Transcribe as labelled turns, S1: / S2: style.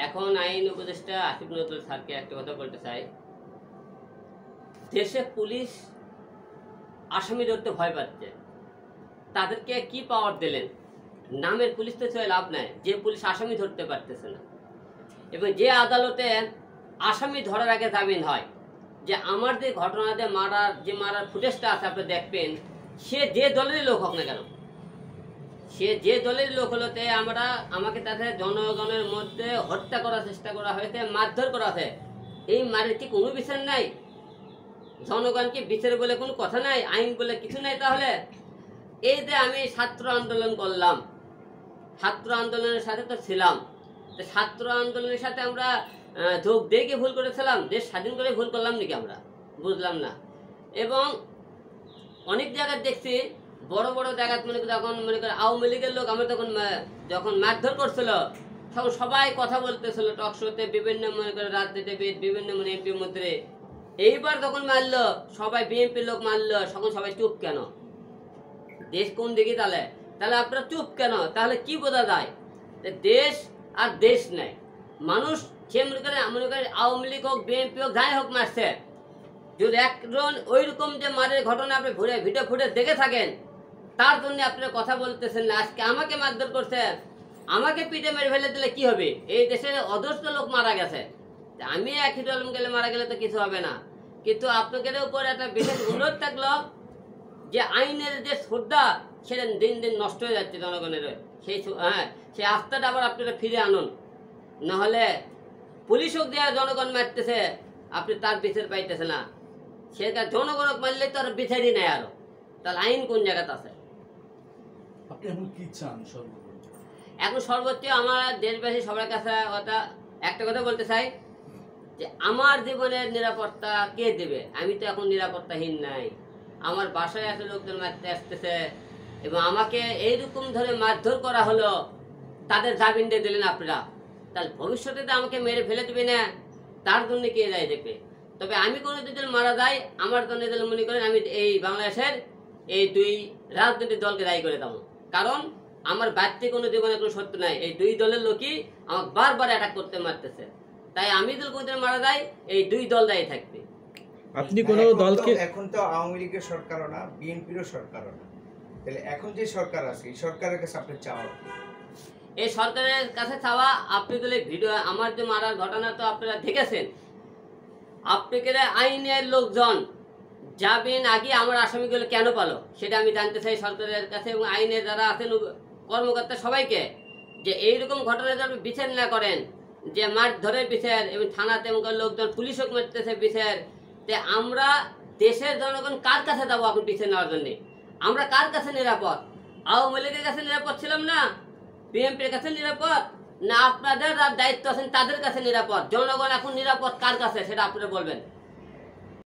S1: এখন আইন উপদেষ্টা আসিফ নজরুল স্যারকে একটা কথা বলতে চাই, দেশে পুলিশ আসামি ধরতে ভয় পাচ্ছে, তাদেরকে কি পাওয়ার দিলেন? নামের পুলিশ তো ছয় লাভ নাই, যে পুলিশ আসামি ধরতে পারতেছে না। এবং যে আদালতে আসামি ধরার আগে জামিন হয়, যে আমার যে ঘটনাতে মারার ফুটেজটা আছে আপনি দেখবেন, সে যে দলেরই লোক হোক না কেন, সে যে দলের লোক হলোতে আমাকে তাদের জনগণের মধ্যে হত্যা করার চেষ্টা করা হয়েছে, মারধর করা হয়েছে, এই মারের কি কোনো বিচার নাই? জনগণকে বিচার বলে কোনো কথা নাই, আইন বলে কিছু নাই। তাহলে এই যে আমি ছাত্র আন্দোলন করলাম, ছাত্র আন্দোলনের সাথে তো ছিলাম, ছাত্র আন্দোলনের সাথে আমরা যোগ দিয়ে কি ভুল করেছিলাম? দেশ স্বাধীন করে ভুল করলাম নাকি আমরা? বুঝলাম না। এবং অনেক জায়গায় দেখছি, বড় বড় জায়গায় যখন মনে করে আওয়ামী লীগের লোক আমরা যখন মারধর করছিল, তখন সবাই কথা বলতেছিল টক শোতে, বিভিন্ন মনে করে রাজনীতিবিদ, বিভিন্ন এমপি মন্ত্রী। এইবার যখন মারলো, সবাই বিএনপির লোক মারলো, তখন সবাই চুপ কেন? দেশ কোন দিকে? তাহলে আপনারা চুপ কেন? তাহলে কি বোঝা যায়? দেশ আর দেশ নেই। মানুষ সে মনে করে আওয়ামী লীগ হোক, বিএনপি হোক, যাই হোক মারছে, যদি একজন ওই রকম যে মারের ঘটনা আপনি ভিডিও ফুটেজ দেখে থাকেন, তার জন্য আপনারা কথা বলতেছেন না। আজকে আমাকে মারধর করছে, আমাকে পিঠে মেরে ফেলে দিলে কি হবে? এই দেশের অজস্র লোক মারা গেছে, আমি একই দলম গেলে মারা গেলে তো কিছু হবে না। কিন্তু আপনাদের উপর একটা বিশেষ অনুরোধ থাকলো, যে আইনের যে শ্রদ্ধা সেটা দিন দিন নষ্ট হয়ে যাচ্ছে জনগণের, সেই আস্থাটা আবার আপনারা ফিরে আনুন। নাহলে পুলিশ হোক দেওয়া জনগণ মারতেছে, আপনি তার বিচার পাইতেছে না। সে জনগণ মারলে তো আর বিচারই নেই আরো, তাহলে আইন কোন জায়গাতে আছে?
S2: আপনি এখন কি চান?
S1: এখন সর্বোচ্চ আমার দেশবাসী সবার কাছে একটা কথা বলতে চাই, যে আমার জীবনের নিরাপত্তা কে দেবে? আমি তো এখন নিরাপত্তাহীন নাই। আমার বাসায় এত লোকজন মারতে আসতেছে, এবং আমাকে এইরকম ধরে মারধর করা হলো, তাদের জামিন দিয়ে দিলেন আপনারা, তাহলে ভবিষ্যতে তো আমাকে মেরে ফেলে দেবে না, তার জন্য কে দায়ী দেখবে? তবে আমি কোনো যদি মারা যাই, আমার জন্য মনে করেন আমি এই বাংলাদেশের এই দুই রাজনৈতিক দলকে দায়ী করে দেবো। কারণ আমার বাড়তি কোনো জীবনে কোনো সত্য নাই, এই দুই দলের লোকই আমাকে বারবার অ্যাটাক করতে মারতেছে। তাই আমি যদি কোনো মারা যাই, এই দুই দল দায়ী থাকবে।
S3: আপনি কোনো দলকে,
S4: এখন তো আওয়ামী লীগের সরকারও না, বিএনপিরও সরকারও না, তাহলে এখন যে সরকার আছে এই সরকারের কাছে আপনি চাওয়া?
S1: এই সরকারের কাছে চাওয়া, আপনি তো ভিডিও আমার যে মারার ঘটনা তো আপনারা দেখেছেন, আপনাকে আইনের লোকজন যাবেন আগে আমার আসামিগুলো কেন পালো সেটা আমি জানতে চাই সরকারের কাছে, এবং আইনের যারা আছেন কর্মকর্তা সবাইকে, যে এইরকম ঘটনা যারা বিচার না করেন, যে মারধরের বিচার, এবং থানাতে লোকজন পুলিশও মারতেছে বিচার, যে আমরা দেশের জনগণ কার কাছে যাবো এখন বিচার নেওয়ার জন্য? আমরা কার কাছে নিরাপদ? আওয়ামী লীগের কাছে নিরাপদ ছিলাম না? বিএনপির কাছে নিরাপদ না? আপনাদের দায়িত্ব আছেন তাদের কাছে নিরাপদ? জনগণ এখন নিরাপদ কার কাছে সেটা আপনারা বলবেন।